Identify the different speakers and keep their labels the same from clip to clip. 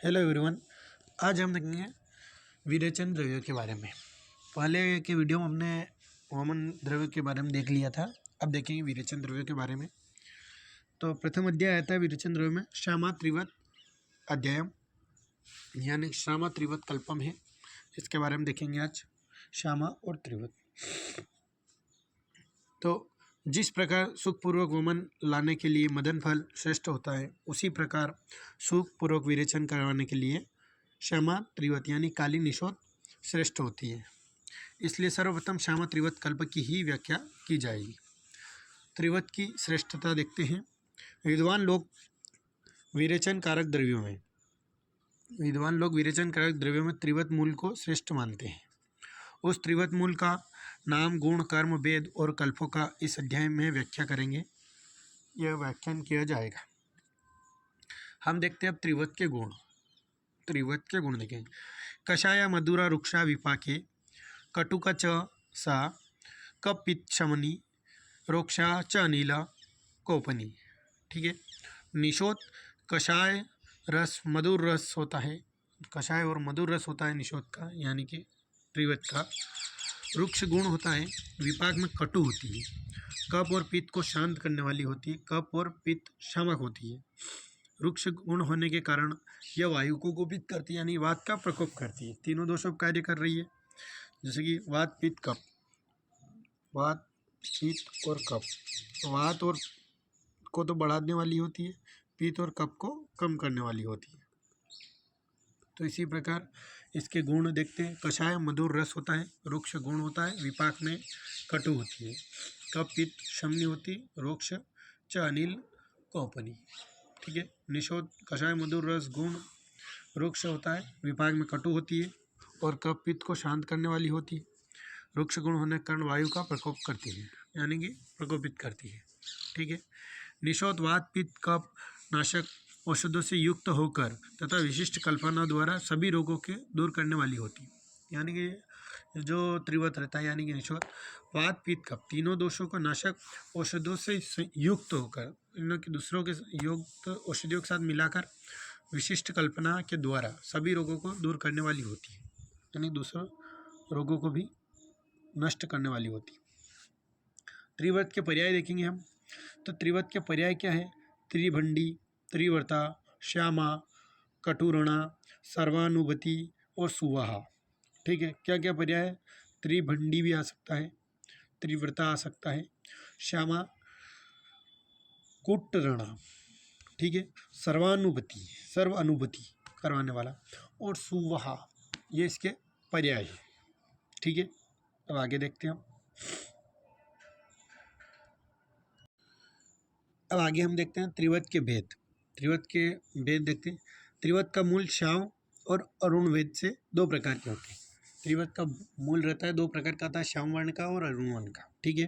Speaker 1: Hello everyone. आज हम देखेंगे विरेचन द्रव्यों के बारे में। पहले के वीडियो में हमने वमन द्रव्यों के बारे में देख लिया था। अब देखेंगे विरेचन द्रव्यों के बारे में। तो प्रथम अध्याय आता है विरेचन द्रव्य में श्यामा त्रिवत अध्यायम, यानी श्यामा त्रिवत कल्पम है। इसके बारे में देखेंगे आज श्यामा और त्रिवत। तो जिस प्रकार सुखपूर्वक वमन लाने के लिए मदन फल श्रेष्ठ होता है, उसी प्रकार सुखपूर्वक विरेचन करवाने के लिए श्यामा त्रिवत यानी काली निषोद श्रेष्ठ होती है। इसलिए सर्वप्रथम श्यामा त्रिवत कल्प की ही व्याख्या की जाएगी। त्रिवत की श्रेष्ठता देखते हैं। विद्वान लोग विरेचन कारक द्रव्यों में त्रिवत मूल को श्रेष्ठ मानते हैं। उस त्रिवत मूल का नाम, गुण, कर्म, वेद और कल्पों का इस अध्याय में व्याख्या करेंगे। यह व्याख्यान किया जाएगा। हम देखते हैं अब त्रिवत के गुण देखेंगे। कषाया मधुरा रुक्षा विपाके कटुक च सा कपित शमनी रोक्षा च अनिला कोपनी। ठीक है। निषोद कषाय रस मधुर रस होता है, कषाय और मधुर रस होता है निषोद का, यानी कि त्रिवत का। रुक्ष गुण होता है, विपाक में कटु होती है, कफ और पित्त को शांत करने वाली होती है, कफ और पित्त शामक होती है। रुक्ष गुण होने के कारण यह वायु को कुपित करती है, यानी वात का प्रकोप करती है। तीनों दोषों पर कार्य कर रही है, जैसे कि वात पित्त कफ। वात पित्त और कफ, वात और को तो बढ़ाने वाली होती है, पित्त और कफ को कम करने वाली होती है। तो इसी प्रकार इसके गुण देखते हैं। कषाय मधुर रस होता है, रुक्ष गुण होता है, विपाक में कटु होती है, कफ पित्त शमनी होती, रोक्ष च अनिल कोपनी। ठीक है। निषोद कषाय मधुर रस गुण रुक्ष होता है, विपाक में कटु होती है और कफ पित्त को शांत करने वाली होती है। रुक्ष गुण होने के कारण वायु का प्रकोप करती है, यानी कि प्रकोपित करती है। ठीक है। निषोद वात पित्त कफ नाशक औषधों से युक्त होकर तथा विशिष्ट कल्पना द्वारा सभी रोगों के दूर करने वाली होती है। यानी कि जो त्रिवत रहता है, यानी कि निषोद वात पित्त कफ तीनों दोषों को नाशक औषधों से युक्त होकर, इनों के दूसरों के युक्त औषधियों के साथ मिलाकर विशिष्ट कल्पना के द्वारा सभी रोगों को दूर करने वाली होती है, यानी दूसरों रोगों को भी नष्ट करने वाली होती है। त्रिवत के पर्याय देखेंगे हम। तो त्रिवत के पर्याय क्या है? त्रिभंडी, त्रिवर्ता, श्यामा, कटुरणा, सर्वानुभूति और सुवाहा। ठीक है। क्या क्या पर्याय है? त्रिभंडी भी आ सकता है, त्रिव्रता आ सकता है, श्यामा, कुटरणा, ठीक है, सर्व अनुभूति करवाने वाला, और सुवाहा, ये इसके पर्याय है। ठीक है। अब आगे देखते हैं हम। अब आगे हम देखते हैं त्रिवत के भेद। देखते हैं। त्रिवत का मूल श्याम और अरुण वेद से दो प्रकार के होते हैं। त्रिवत का मूल रहता है दो प्रकार का, आता है श्याम वर्ण का और अरुण वर्ण का। ठीक है।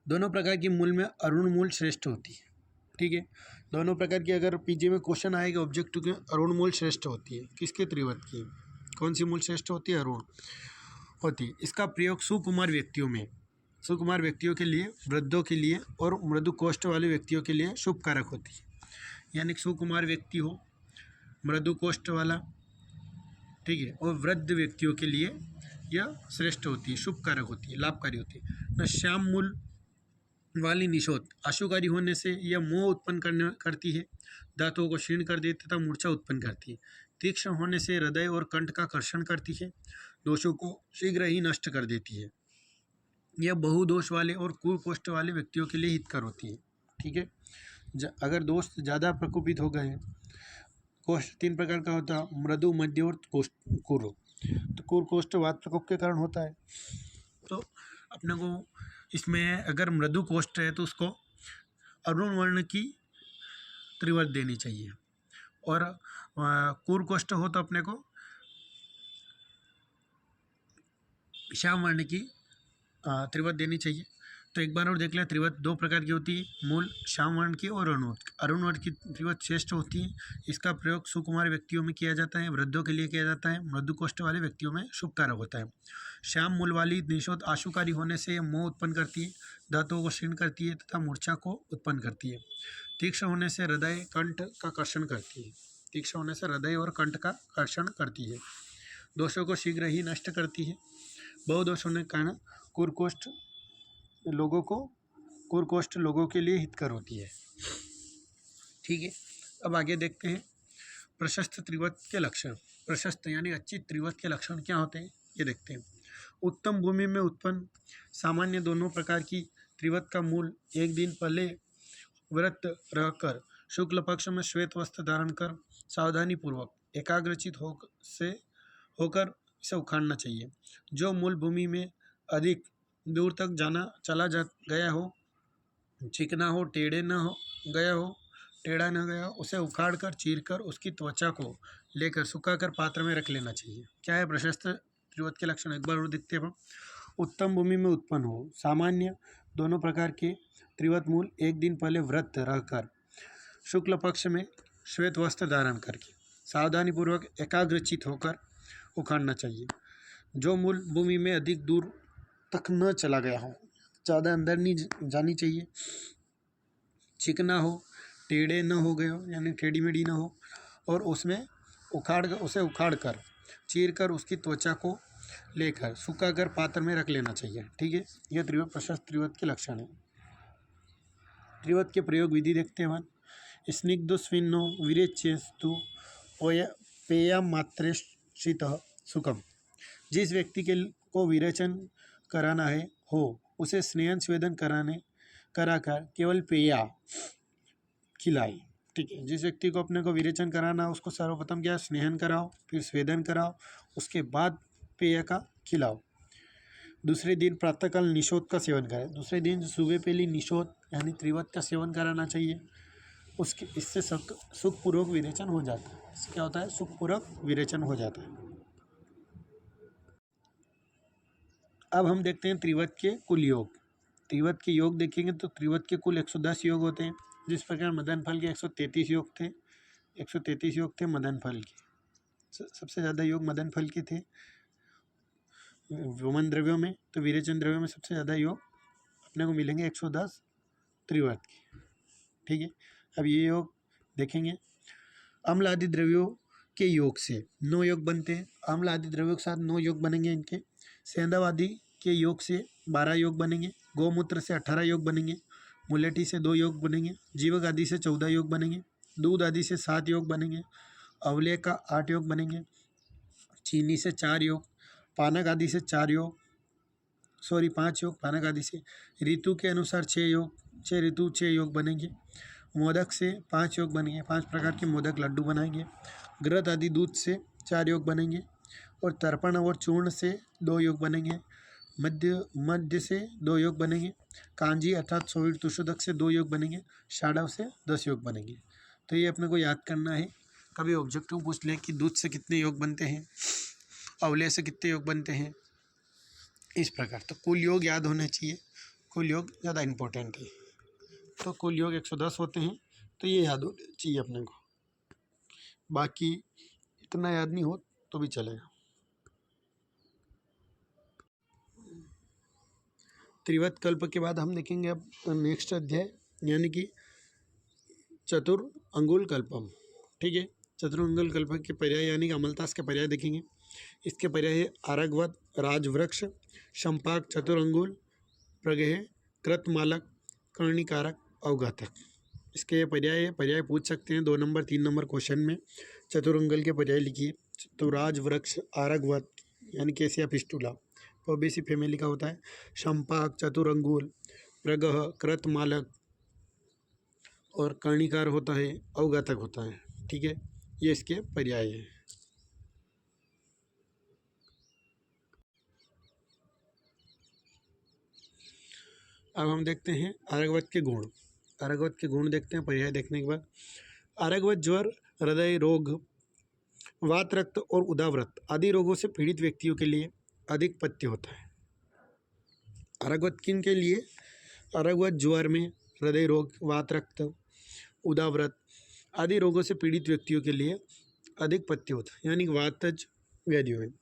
Speaker 1: दोनों प्रकार की मूल में अरुण मूल श्रेष्ठ होती है। ठीक है। दोनों प्रकार की अगर पीजी में क्वेश्चन आएगा ऑब्जेक्टिव के, अरुण मूल श्रेष्ठ होती है। किसके? त्रिवत की। कौन सी मूल श्रेष्ठ होती है? अरुण होती है। इसका प्रयोग सुकुमार व्यक्तियों के लिए, वृद्धों के लिए और मृदु कोष्ठ वाले व्यक्तियों के लिए शुभ कारक होती है। यानी सुकुमार व्यक्ति हो, मृदु कोष्ठ वाला, ठीक है, और वृद्ध व्यक्तियों के लिए यह श्रेष्ठ होती है, शुभ कारक होती है, लाभकारी होती है। न श्याम मूल वाली निषोद अशुकारी होने से यह मोह उत्पन्न करती है, दांतों को क्षीण कर देती तथा मूर्छा उत्पन्न करती है। तीक्ष्ण होने से हृदय और कंठ का कर्षण करती है, दोषों को शीघ्र ही नष्ट कर देती है। यह बहुदोष वाले और कुकोष्ठ वाले व्यक्तियों के लिए हितकर होती है। ठीक है। अगर दोष ज़्यादा प्रकोपित हो गए, कोष्ठ तीन प्रकार का होता है, मृदु, मध्य और कुर। तो कुर कोष्ठ वात प्रकोप के कारण होता है। तो अपने को इसमें अगर मृदु कोष्ठ है तो उसको अरुण वर्ण की त्रिवत देनी चाहिए, और कुर कोष्ठ हो तो अपने को श्याम वर्ण की त्रिवत देनी चाहिए। तो एक बार और देख लें, त्रिवत दो प्रकार की होती है, मूल श्याम वर्ण की और अरुण वर्ण की त्रिवत श्रेष्ठ होती है। इसका प्रयोग सुकुमार व्यक्तियों में किया जाता है, वृद्धों के लिए किया जाता है, मृदु कोष्ठ वाले व्यक्तियों में शुभ कारक होता है। श्याम मूल वाली निशोध आशुकारी होने से यह मोह उत्पन्न करती है, दांतों को क्षीण करती है तथा मूर्छा को उत्पन्न करती है। तीक्ष्ण होने से हृदय कंठ का कर्षण करती है, तीक्ष्ण होने से हृदय और कंठ का कर्षण करती है। दोषों को शीघ्र ही नष्ट करती है। बहुदोष होने के कारण कुरकोष्ठ लोगों के लिए हितकर होती है। ठीक है, अब आगे देखते हैं प्रशस्त त्रिवत के लक्षण। प्रशस्त यानी अच्छी त्रिवत के लक्षण क्या होते हैं ये देखते हैं। उत्तम भूमि में उत्पन्न सामान्य दोनों प्रकार की त्रिवत का मूल एक दिन पहले व्रत रहकर शुक्ल पक्ष में श्वेत वस्त्र धारण कर सावधानी पूर्वक एकाग्रचित होकर इसे उखाड़ना चाहिए। जो मूल भूमि में अधिक दूर तक चला गया हो, चिकना हो, टेढ़ा न गया हो, उसे उखाड़ कर चीर कर उसकी त्वचा को लेकर सुखाकर पात्र में रख लेना चाहिए। क्या है प्रशस्त त्रिवत के लक्षण, एक बार और देखते हैं। उत्तम भूमि में उत्पन्न हो सामान्य दोनों प्रकार के त्रिवत मूल एक दिन पहले व्रत रहकर शुक्ल पक्ष में श्वेत वस्त्र धारण करके सावधानी पूर्वक एकाग्रचित होकर उखाड़ना चाहिए। जो मूल भूमि में अधिक दूर तक न चला गया हो, ज़्यादा अंदर नहीं जानी चाहिए, चिकना हो, टेढ़े न हो गए हो यानी टेढ़ी मेढ़ी ना हो, और उसे उखाड़ कर चीर कर उसकी त्वचा को लेकर सुखाकर पात्र में रख लेना चाहिए। ठीक है, यह प्रशस्त त्रिवत के लक्षण है। त्रिवत के प्रयोग विधि देखते हैं। स्निग्धो स्विन्नो विरेच्यस्तु पेया मात्रेषित सुखम। जिस व्यक्ति को विरेचन कराना हो उसे स्नेहन स्वेदन कराकर केवल पेया खिलाए। ठीक है, जिस व्यक्ति को अपने को विरेचन कराना उसको सर्वप्रथम क्या स्नेहन कराओ, फिर स्वेदन कराओ, उसके बाद पेय का खिलाओ। दूसरे दिन प्रातःकाल निशोध का सेवन करें। दूसरे दिन सुबह पहली निशोध यानी त्रिवत का सेवन कराना चाहिए। इससे सुखपूर्वक विरेचन हो जाता है। इससे क्या होता है, सुखपूर्वक विरेचन हो जाता है। अब हम देखते हैं त्रिवत के कुल योग। त्रिवत के योग देखेंगे तो त्रिवत के कुल 110 योग होते हैं। जिस प्रकार मदन फल के 133 योग थे, 133 योग थे मदन फल के। सबसे ज़्यादा योग मदन फल के थे वमन द्रव्यों में, तो विरेचन द्रव्यों में सबसे ज़्यादा योग अपने को मिलेंगे 110 त्रिवत के। ठीक है, अब ये योग देखेंगे। अम्ल आदि द्रव्यों के योग से 9 योग बनते हैं। अम्ल आदि द्रव्यों के साथ 9 योग बनेंगे इनके। सेंधव आदि के योग से 12 योग बनेंगे। गौमूत्र से 18 योग बनेंगे। मुलेठी से 2 योग बनेंगे। जीवक आदि से 14 योग बनेंगे। दूध आदि से 7 योग बनेंगे। अवले का 8 योग बनेंगे। चीनी से 4 योग। पानक आदि से 5 योग पानक आदि से। ऋतु के अनुसार 6 योग बनेंगे। मोदक से 5 योग बनेंगे। 5 प्रकार के मोदक लड्डू बनाएंगे। घृत आदि दूध से 4 योग बनेंगे। और तर्पण और चूर्ण से 2 योग बनेंगे। मध्य से 2 योग बनेंगे। कांजी अर्थात सोविड तुषोदक से 2 योग बनेंगे। शाडव से 10 योग बनेंगे। तो ये अपने को याद करना है। कभी ऑब्जेक्टिव पूछ ले कि दूध से कितने योग बनते हैं, अवले से कितने योग बनते हैं, इस प्रकार। तो कुल योग याद होने चाहिए। कुल योग ज़्यादा इम्पोर्टेंट है। तो कुल योग 110 होते हैं, तो ये याद होने चाहिए अपने को। बाकी इतना याद नहीं हो तो भी चलेगा। त्रिवत कल्प के बाद हम देखेंगे अब नेक्स्ट अध्याय यानी कि चतुरंगुल कल्पम। ठीक है, चतुरंगुल कल्प के पर्याय यानी कि अमलतास के पर्याय देखेंगे। इसके पर्याय है आरगवत, राजवृक्ष, शंपाक, चतुरंगुल, प्रगेह, कृतमालक, कर्णिकारक, अवघातक। इसके पर्याय पूछ सकते हैं 2 नंबर 3 नंबर क्वेश्चन में। चतुरंगल के पर्याय लिखिए। तो राजवृक्ष, आरगवत यानी केसिया फिस्टुला पॉबेसी फैमिली का होता है। शंपाक, चतुरंगुल, प्रगह, कृतमालक और कर्णिकार होता है, अवघातक होता है। ठीक है, ये इसके पर्याय है। अब हम देखते हैं आरगवत के गुण। आरगवत के गुण देखते हैं पर्याय देखने के बाद। आरगवत ज्वर, हृदय रोग, वात रक्त और उदाव्रत आदि रोगों से पीड़ित व्यक्तियों के लिए अधिक पथ्य होता है। आरगवत किन के लिए, अरगवत ज्वर में हृदय रोग, वात रक्त, उदाव्रत आदि रोगों से पीड़ित व्यक्तियों के लिए अधिक पथ्य होता है, यानी वातज व्याधियों में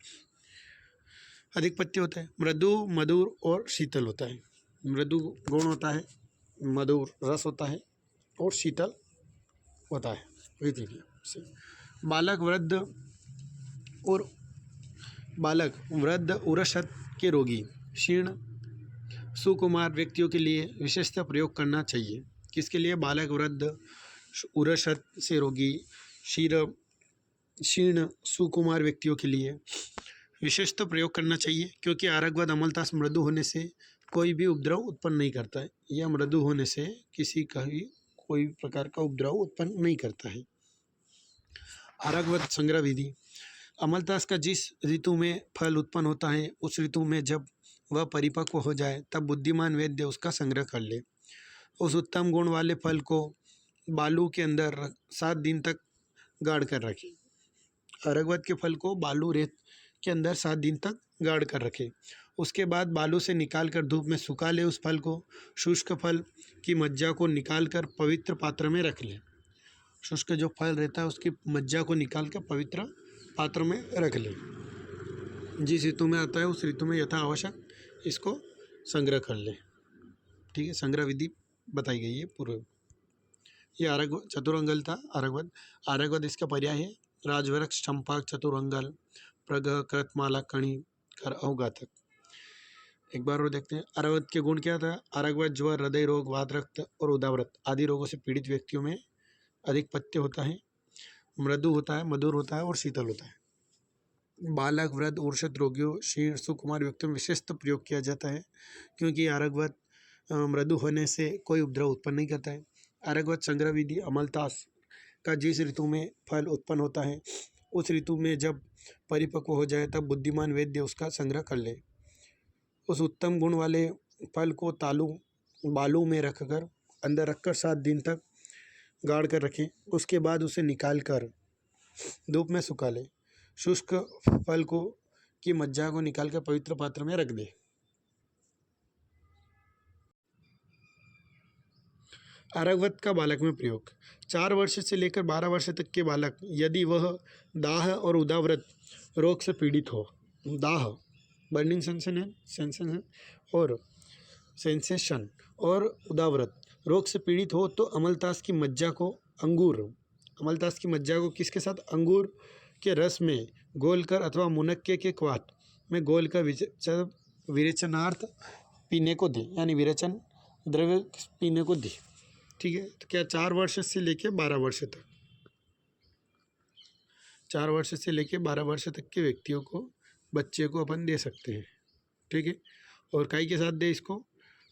Speaker 1: अधिक पथ्य होता है। मृदु, मधुर और शीतल होता है। मृदु गुण होता है, मधुर रस होता है और शीतल होता है। बालक वृद्ध उरशत के रोगी, शीर्ण सुकुमार व्यक्तियों के लिए विशेषतः प्रयोग करना चाहिए। किसके लिए? बालक, वृद्ध, उरशत से रोगी, शीर्ण सुकुमार व्यक्तियों के लिए विशेषतः प्रयोग करना चाहिए, क्योंकि आरगवद अमलतास मृदु होने से कोई भी उपद्रव उत्पन्न नहीं करता है। यह मृदु होने से किसी का भी कोई प्रकार का उपद्रव उत्पन्न नहीं करता है। आरगवद संग्रह विधि। अमलतास का जिस ऋतु में फल उत्पन्न होता है, उस ऋतु में जब वह परिपक्व हो जाए तब बुद्धिमान वैद्य उसका संग्रह कर ले। उस उत्तम गुण वाले फल को बालू के अंदर 7 दिन तक गाड़ कर रखे। अरगवद के फल को बालू रेत के अंदर 7 दिन तक गाड़ कर रखे। उसके बाद बालू से निकाल कर धूप में सुखा ले। उस फल को, शुष्क फल की मज्जा को निकाल कर पवित्र पात्र में रख ले। शुष्क जो फल रहता है उसकी मज्जा को निकाल कर पवित्र पात्र में रख ले। जिस ऋतु में आता है उस ऋतु में यथा आवश्यक इसको संग्रह कर ले। ठीक है, संग्रह विधि बताई गई है पूर्व। ये आरगवद चतुरंगल था। आरगवद इसका पर्याय है। राजवृक्ष, चंपक, चतुरंगल, प्रगह, कृतमाला, कणी, कर, अवघातक। एक बार और देखते हैं आरगवद के गुण क्या था। आरगवद ज्वर, हृदय रोग, वात रक्त और उदाव्रत आदि रोगों से पीड़ित व्यक्तियों में अधिक पथ्य होता है, मृदु होता है, मधुर होता है और शीतल होता है। बालक, वृद्ध, उर्षत रोगियों, शीर्ण सुकुमार व्यक्तियों में विशेषतः प्रयोग किया जाता है, क्योंकि आरगवद मृदु होने से कोई उपद्रव उत्पन्न नहीं करता है। आरगवद संग्रह विधि। अमलतास का जिस ऋतु में फल उत्पन्न होता है, उस ऋतु में जब परिपक्व हो जाए तब बुद्धिमान वैद्य उसका संग्रह कर ले। उस उत्तम गुण वाले फल को बालू में रखकर अंदर रखकर 7 दिन तक गाड़ कर रखें। उसके बाद उसे निकाल कर धूप में सुखा ले। शुष्क फल को की मज्जा को निकाल कर पवित्र पात्र में रख दे। आरगवद का बालक में प्रयोग। 4 वर्ष से लेकर 12 वर्ष तक के बालक, यदि वह दाह और उदाव्रत रोग से पीड़ित हो, दाह बर्निंग सेंसेशन और सेंसेशन और उदाव्रत रोग से पीड़ित हो, तो अमलतास की मज्जा को किसके साथ? अंगूर के रस में घोलकर अथवा मुनक्के के क्वाथ में घोलकर विरेचनार्थ पीने को दे, यानी विरेचन द्रव्य पीने को दे। ठीक है, तो क्या 4 वर्ष से लेके 12 वर्ष तक, 4 वर्ष से लेके 12 वर्ष तक के व्यक्तियों को, बच्चे को अपन दे सकते हैं। ठीक है, और काई के साथ दे इसको?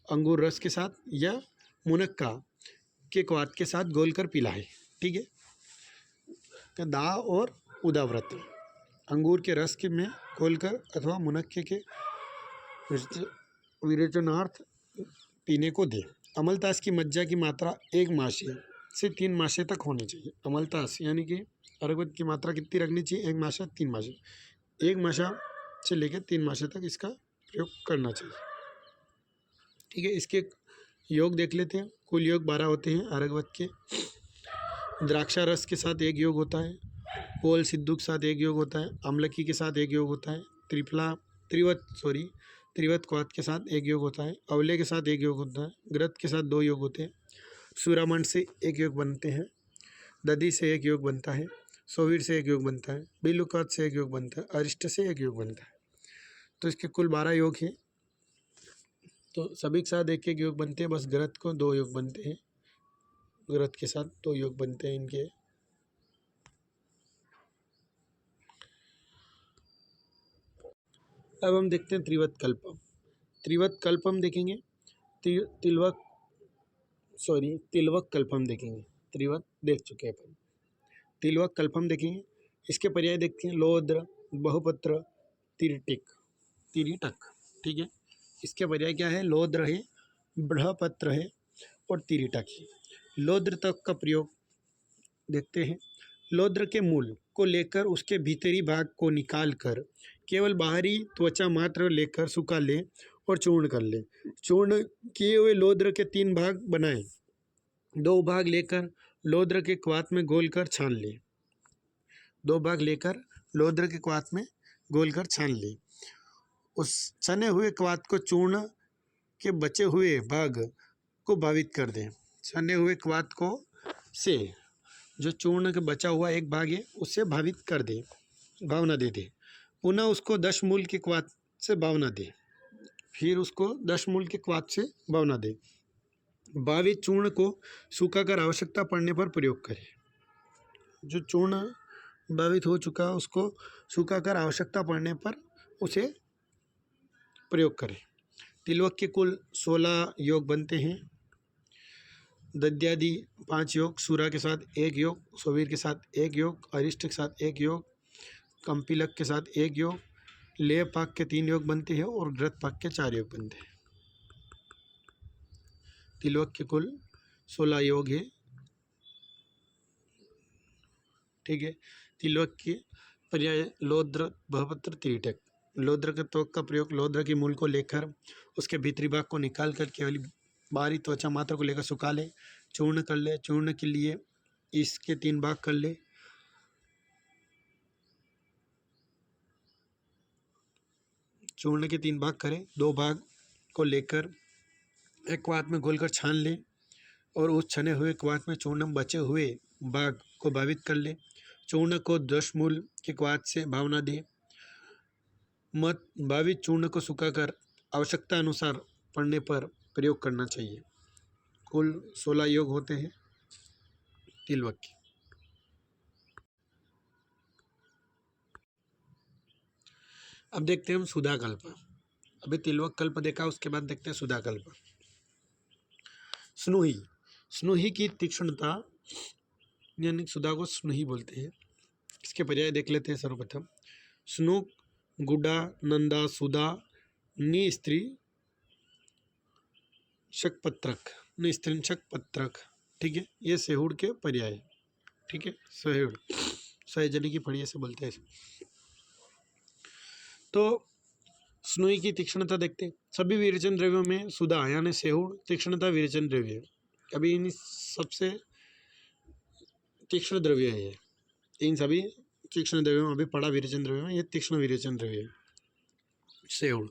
Speaker 1: अंगूर रस के साथ या मुनक्का के क्वाथ के साथ घोलकर पिलाए। ठीक है, तो दाह और उदाव्रत अंगूर के रस के में घोलकर अथवा मुनक्के के विरेचनार्थ पीने को दे। अमलतास की मज्जा की मात्रा 1 मासे से 3 मासे तक होनी चाहिए। अमलतास यानी कि अरगवद की मात्रा कितनी रखनी चाहिए? 1 मासा 3 मासे, 1 मासा से लेकर 3 मासे तक इसका प्रयोग करना चाहिए। ठीक है, इसके योग देख लेते हैं। कुल योग 12 होते हैं आरगवद के। द्राक्षा रस के साथ 1 योग होता है, पोल सिद्धू के साथ 1 योग होता है, अम्लकी के साथ 1 योग होता है, त्रिवत क्वाथ के साथ 1 योग होता है, अवले के साथ 1 योग होता है, ग्रत के साथ 2 योग होते हैं, सूरामंड से 1 योग बनते हैं, दधी से 1 योग बनता है, सोवीर से 1 योग बनता है, बिल्लुक्वाथ से 1 योग बनता है, अरिष्ट से 1 योग बनता है। तो इसके कुल 12 योग हैं। तो सभी के साथ 1 योग बनते हैं, बस ग्रत को 2 योग बनते हैं, ग्रत के साथ 2 योग बनते हैं इनके। अब हम देखते हैं त्रिवत कल्पम देखेंगे। तिलवक कल्पम देखेंगे। त्रिवत देख चुके हैं अपन, तिलवक कल्पम देखेंगे। इसके पर्याय देखते हैं। लोद्र, बहुपत्र, तिरीटक। ठीक है, इसके पर्याय क्या है? लोद्र है, बृहपत्र है और तिरीटक है। लोद्र तक का प्रयोग देखते हैं। लोद्र के मूल को लेकर उसके भीतरी भाग को निकाल कर केवल बाहरी त्वचा मात्र लेकर सुखा ले और चूर्ण कर लें। चूर्ण किए हुए लोद्र के 3 भाग बनाएं। 2 भाग लेकर लोद्र के क्वाथ में घोलकर छान लें। 2 भाग लेकर लोद्र के क्वाथ में घोलकर छान लें। उस छने हुए क्वाथ को चूर्ण के बचे हुए भाग को भावित कर दें। छने हुए क्वाथ को से जो चूर्ण के बचा हुआ एक भाग है उससे भावित कर दें, भावना दे दें। पुनः उसको 10 मूल के क्वाथ से भावना दें। फिर उसको 10 मूल के क्वाथ से भावना दें। भावित चूर्ण को सूखाकर आवश्यकता पड़ने पर प्रयोग करें। जो चूर्ण भावित हो चुका उसको सूखाकर आवश्यकता पड़ने पर उसे प्रयोग करें। तिलवक के कुल 16 योग बनते हैं। दध्यादि 5 योग, सूरा के साथ 1 योग, सोवीर के साथ 1 योग, अरिष्ट के साथ 1 योग, कंपिलक के साथ 1 योग, लेह पाक के 3 योग बनते हैं और घृत पाक के 4 योग बनते हैं। तिलवक के कुल 16 योग है। ठीक है। तिलवक के पर्याय लोद्र, बहपत्र, त्रिटक। लोद्र के त्वक का प्रयोग लोद्र की मूल को लेकर उसके भीतरी भाग को निकाल कर केवल बाहरी त्वचा मात्र को लेकर सुखा ले, चूर्ण कर ले। चूर्ण के लिए इसके 3 भाग कर ले। चूर्ण के 3 भाग करें। 2 भाग को लेकर एक क्वाथ में घोलकर छान ले और उस छने हुए क्वाथ में चूर्ण बचे हुए भाग को भावित कर ले। चूर्ण को 10 मूल के क्वाथ से भावना दे। मत भावित चूर्ण को सुखाकर आवश्यकता अनुसार पड़ने पर प्रयोग करना चाहिए। कुल 16 योग होते हैं तिलवक के। अब देखते हैं हम सुधा कल्प। अभी तिलवक कल्प देखा, उसके बाद देखते हैं सुधा कल्प। स्नुही, स्नुही की तीक्ष्णता, यानी सुधा को स्नुही बोलते हैं। इसके पर्याय देख लेते हैं सर्वप्रथम। स्नुक, गुडा, नंदा, सुधा, निस्त्री शकपत्रक, निस्त्रिंशक पत्रक। ठीक है, ये सेहुड़ के पर्याय। ठीक है, सेहुड़ सहजनी की फड़ी से बोलते हैं। तो स्नुई की तीक्ष्णता देखते हैं। सभी विरेचन द्रव्यों में सुधा यानी सेहुड़ तीक्ष्णता विरेचन द्रव्य है। अभी इन सबसे तीक्ष्ण द्रव्य है। इन सभी तीक्ष्ण द्रव्यों में अभी पड़ा विरेचन द्रव्य में ये तीक्ष्ण विरेचन द्रव्य है सेहुड़।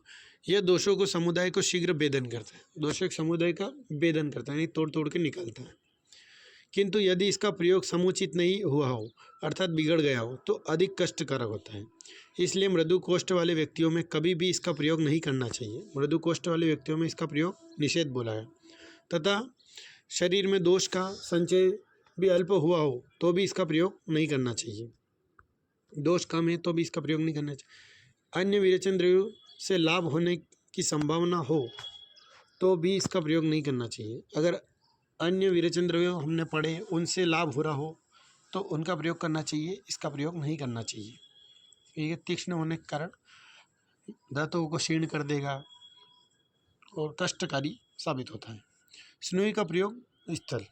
Speaker 1: यह दोषों को समुदाय को शीघ्र भेदन करता है। दोषों के समुदाय का भेदन करता है, यानी तोड़ तोड़ के निकालता है। किंतु यदि इसका प्रयोग समुचित नहीं हुआ हो, अर्थात बिगड़ गया हो, तो अधिक कष्टकारक होता है। इसलिए मृदु कोष्ठ वाले व्यक्तियों में कभी भी इसका प्रयोग नहीं करना चाहिए। मृदु कोष्ठ वाले व्यक्तियों में इसका प्रयोग निषेध बोला है। तथा शरीर में दोष का संचय भी अल्प हुआ हो तो भी इसका प्रयोग नहीं करना चाहिए। दोष कम है तो भी इसका प्रयोग नहीं करना चाहिए। अन्य विरेचन द्रव्यों से लाभ होने की संभावना हो तो भी इसका प्रयोग नहीं करना चाहिए। अगर अन्य विरेचन द्रव्य हमने पढ़े उनसे लाभ हो रहा हो तो उनका प्रयोग करना चाहिए, इसका प्रयोग नहीं करना चाहिए। ये तीक्ष्ण होने के कारण धातुओं को क्षीण कर देगा और कष्टकारी साबित होता है। स्नुई का प्रयोग स्थल,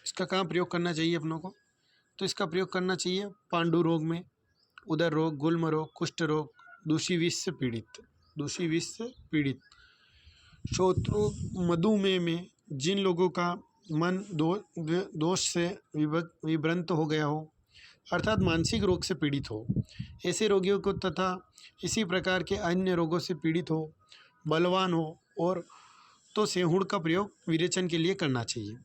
Speaker 1: इसका कहाँ प्रयोग करना चाहिए अपनों को? तो इसका प्रयोग करना चाहिए पांडु रोग में, उदर रोग, गुल्म रोग, कुष्ठ रोग, दूषी विष से पीड़ित, दूषी विष से पीड़ित, शोत्रो, मधुमेह में जिन लोगों का मन दोष से विभ्रांत हो गया हो, अर्थात मानसिक रोग से पीड़ित हो, ऐसे रोगियों को, तथा इसी प्रकार के अन्य रोगों से पीड़ित हो, बलवान हो, और तो सेहुड़ का प्रयोग विरेचन के लिए करना चाहिए।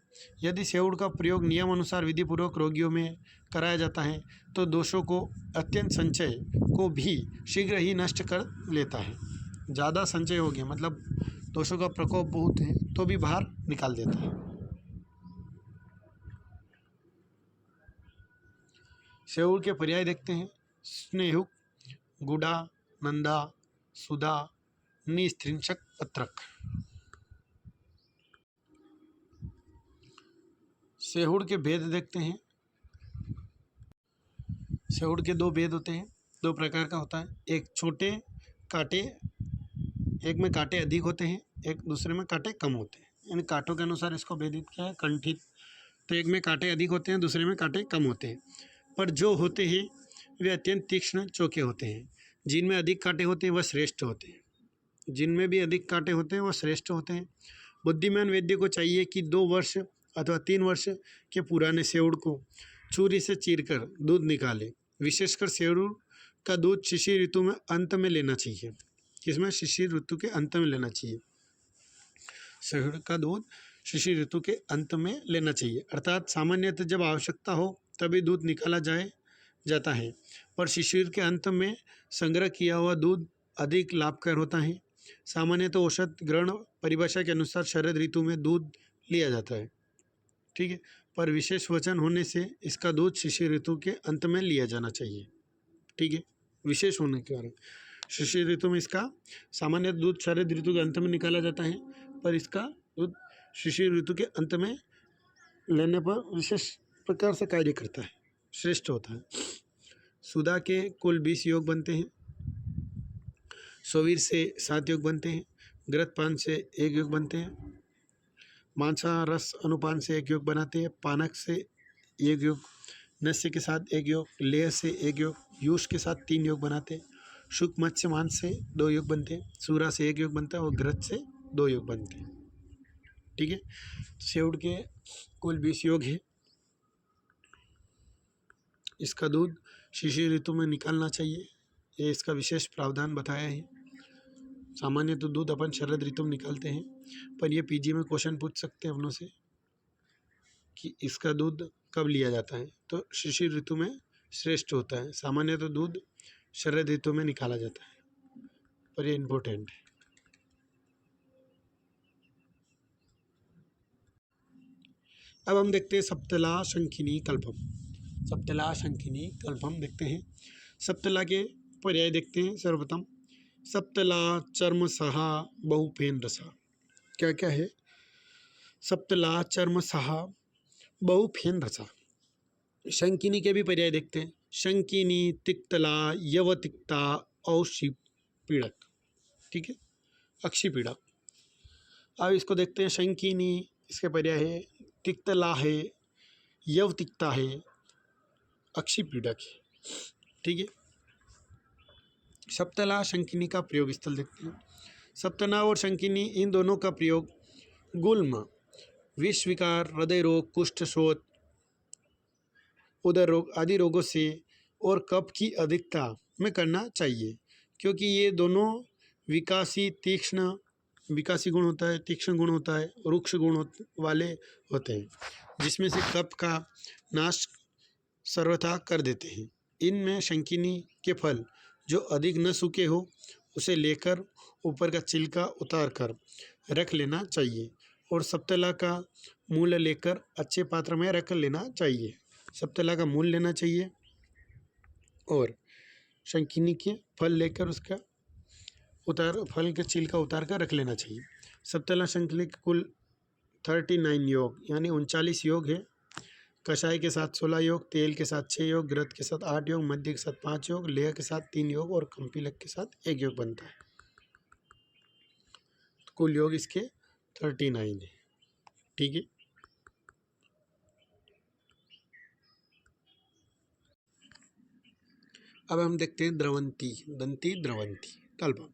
Speaker 1: यदि सेहुड़ का प्रयोग नियम अनुसार विधिपूर्वक रोगियों में कराया जाता है तो दोषों को अत्यंत संचय को भी शीघ्र ही नष्ट कर लेता है। ज़्यादा संचय हो गया मतलब दोषों का प्रकोप बहुत है तो भी बाहर निकाल देता है। सेहुड़ के पर्याय देखते हैं। स्नेहुक, गुडा, नंदा, सुधा, निस्त्रिंशक पत्रक। सेहुड़ के भेद देखते हैं। सेहुड़ के 2 भेद होते हैं, 2 प्रकार का होता है। एक छोटे कांटे, एक में कांटे अधिक होते हैं, एक दूसरे में कांटे कम होते हैं। यानी कांटों के अनुसार इसको भेदित किया है, कंठित। तो एक में कांटे अधिक होते हैं, दूसरे में कांटे कम होते हैं। पर जो होते हैं वे अत्यंत तीक्ष्ण चौके होते हैं। जिनमें अधिक कांटे होते हैं वह श्रेष्ठ होते हैं। जिनमें भी अधिक कांटे होते हैं वो श्रेष्ठ होते हैं। बुद्धिमान वैद्य को चाहिए कि 2 वर्ष अथवा 3 वर्ष के पुराने सेवड़ को छुरी से चीरकर दूध निकाले। विशेषकर सेवड़ का दूध शिशिर ऋतु में अंत में लेना चाहिए। किसमें? शिशिर ऋतु के अंत में लेना चाहिए। सेवड़ का दूध शिशिर ऋतु के अंत में लेना चाहिए, अर्थात सामान्यतः जब आवश्यकता हो तभी दूध निकाला जाता है, पर शिशिर के अंत में संग्रह किया हुआ दूध अधिक लाभकर होता है। सामान्यतः औसत ग्रहण परिभाषा के अनुसार शरद ऋतु में दूध लिया जाता है, ठीक है, पर विशेष वचन होने से इसका दूध शिशिर ऋतु के अंत में लिया जाना चाहिए, ठीक है। विशेष होने के कारण शिशिर ऋतु में इसका सामान्य दूध शरद ऋतु के अंत में निकाला जाता है, पर इसका दूध शिशिर ऋतु के अंत में लेने पर विशेष प्रकार से कार्य करता है, श्रेष्ठ होता है। सुधा के कुल 20 योग बनते हैं, सोवीर से 7 योग बनते हैं, घृतपान से 1 योग बनते हैं, मांसा रस अनुपान से 1 योग बनाते हैं, पानक से 1 योग, नस्य के साथ 1 योग, लेह से 1 योग, यूष के साथ 3 योग बनाते हैं, शुक मत्स्य मांस से 2 योग बनते हैं, सूरा से 1 योग बनता है और घृत से 2 योग बनते हैं, ठीक है। सेवड़ के कुल 20 योग है। इसका दूध शिशिर ऋतु में निकालना चाहिए, ये इसका विशेष प्रावधान बताया है। सामान्य तो दूध अपन शरद ऋतु में निकालते हैं, पर ये पीजी में क्वेश्चन पूछ सकते हैं अपनों से कि इसका दूध कब लिया जाता है, तो शिशिर ऋतु में श्रेष्ठ होता है। सामान्य तो दूध शरद ऋतु में निकाला जाता है, पर ये इम्पोर्टेंट है। अब हम देखते हैं सप्तला शंखिनी कल्पम। सप्तला शंखिनी कल्पम देखते हैं। सप्तला के पर्याय देखते हैं। सर्वप्रथम सप्तला चर्म सहा बहुफेन रसा। क्या क्या है? सप्तला चर्म सहा बहुफेन रसा। शंकिनी के भी पर्याय देखते हैं। शंकिनी, तिक्तला, यवतिक्ता, औषिपीड़क, ठीक है, अक्षिपीड़क। अब इसको देखते हैं। शंकिनी इसके पर्याय है, तिक्तला है, यवतिक्ता है, अक्षिपीड़क है, ठीक है। सप्तला शंकिनी का प्रयोग स्थल देखते हैं। सप्तना और शंकिनी इन दोनों का प्रयोग गुल्म, विष विकार, हृदय रोग, कुष्ठ, शोथ, उदर रोग आदि रोगों से और कफ की अधिकता में करना चाहिए, क्योंकि ये दोनों विकासी गुण होता है, तीक्ष्ण गुण होता है, रुक्ष गुण वाले होते हैं, जिसमें से कफ का नाश सर्वथा कर देते हैं। इनमें शंकिनी के फल जो अधिक न सूखे हो उसे लेकर ऊपर का छिलका उतार कर रख लेना चाहिए और सप्तला का मूल लेकर अच्छे पात्र में रख लेना चाहिए। सप्तला का मूल लेना चाहिए और शंकिनी के फल लेकर उसका फल के छिलका उतार कर रख लेना चाहिए। सप्तला शंकिनी के कुल 39 योग यानी 39 योग है। कषाय के साथ 16 योग, तेल के साथ 6 योग, घृत के साथ 8 योग, मध्य के साथ 5 योग, लेह के साथ 3 योग और कंपिलक के साथ 1 योग बनता है। कुल योग इसके 39 है, ठीक है। अब हम देखते हैं द्रवंती, दंती, द्रवंती, कल्पम।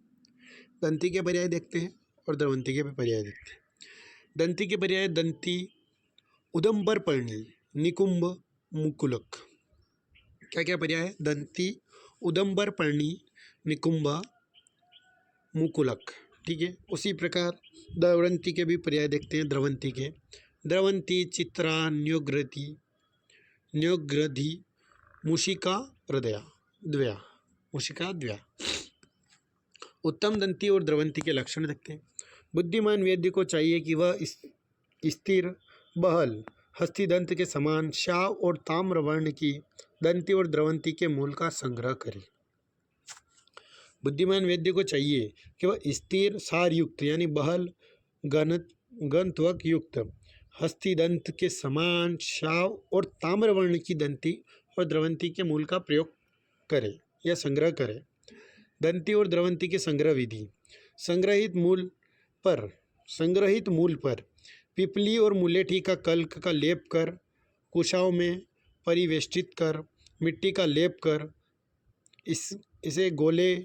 Speaker 1: दंती के पर्याय देखते हैं और द्रवंती के पर्याय देखते हैं। दंती के पर्याय दंती, उदंबर पर्णी, निकुंभ, मुकुलक। क्या क्या पर्याय है? दंती, उदंबर पर्णी, निकुंभ, मुकुलक, ठीक है। उसी प्रकार द्रवंती के भी पर्याय देखते हैं। द्रवंती के द्रवंती, चित्रा, न्योग्रधि, मुशिका, हृदया, द्वया, मुशिका, द्वया। उत्तम दंती और द्रवंती के लक्षण देखते हैं। बुद्धिमान वैद्य को चाहिए कि वह स्थिर, बहल, हस्तिदंत के समान श्याव और ताम्र वर्ण की दंती और द्रवंती के मूल का संग्रह करे। बुद्धिमान वैद्य को चाहिए कि वह स्थिर, सारयुक्त यानी बहल, गंधवक युक्त, हस्तिदंत के समान श्याव और ताम्र वर्ण की दंती और द्रवंती के मूल का प्रयोग करे या संग्रह करे। दंती और द्रवंती की संग्रह विधि: संग्रहित मूल पर पिपली और मुलेठी का कल्क का लेप कर कुशाओं में परिवेष्टित कर मिट्टी का लेप कर इसे गोले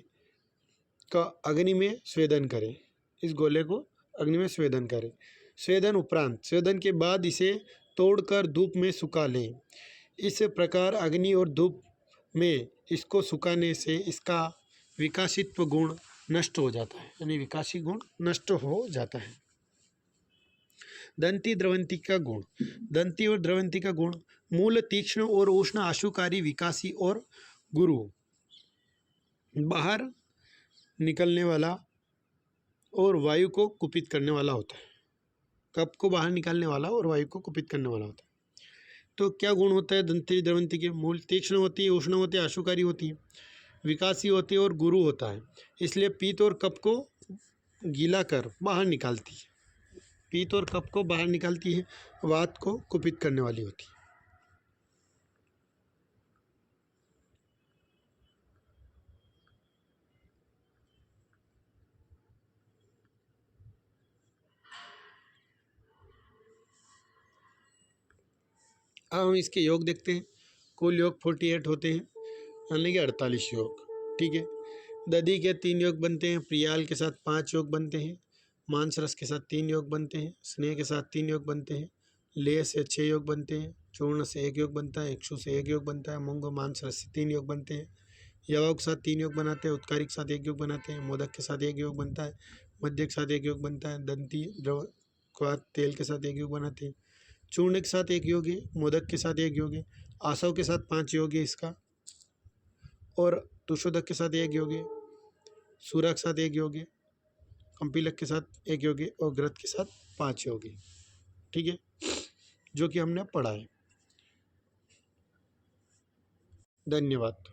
Speaker 1: का अग्नि में स्वेदन करें। इस गोले को अग्नि में स्वेदन करें। स्वेदन उपरांत, स्वेदन के बाद इसे तोड़कर धूप में सुखा लें। इस प्रकार अग्नि और धूप में इसको सुखाने से इसका विकासित्व गुण नष्ट हो जाता है, यानी विकासी गुण नष्ट हो जाता है। दंती द्रवंती का गुण। दंती और द्रवंती का गुण मूल तीक्ष्ण और उष्ण आशुकारी विकासी और गुरु बाहर निकलने वाला और वायु को कुपित करने वाला होता है। कप को बाहर निकालने वाला और वायु को कुपित करने वाला होता है। तो क्या गुण होता है दंती द्रवंती के? मूल तीक्ष्ण होती है, उष्ण होती है, आशुकारी होती है, विकासी होती है और गुरु होता है। इसलिए पीत और कप को गीला कर बाहर निकालती है। पीत और कप को बाहर निकालती है, वात को कुपित करने वाली होती है। अब हम इसके योग देखते हैं। कुल योग 48 होते हैं, यानी कि 48 योग। ठीक है। दधि के 3 योग बनते हैं, प्रियाल के साथ 5 योग बनते हैं, मांस रस के साथ 3 योग बनते हैं, स्नेह के साथ 3 योग बनते हैं, लेह से 6 योग बनते हैं, चूर्ण से 1 योग बनता है, इक्षु से 1 योग बनता है, मूंग मांस रस से 3 योग बनते हैं, यवा के साथ 3 योग बनाते हैं, उत्कारी के साथ 1 योग बनाते हैं, मोदक के साथ 1 योग बनता है, मध्य के साथ 1 योग बनता है, दंती द्रव के तेल के साथ 1 योग बनाते हैं, चूर्ण के साथ 1 योग है, मोदक के साथ 1 योग है, आसव के साथ 5 योग है इसका, और तुषोदक के साथ 1 योग है, सूरा के साथ 1 योग है, कंपीलक के साथ 1 योग है, और ग्रत के साथ 5 योग है। ठीक है, जो कि हमने पढ़ा है। धन्यवाद।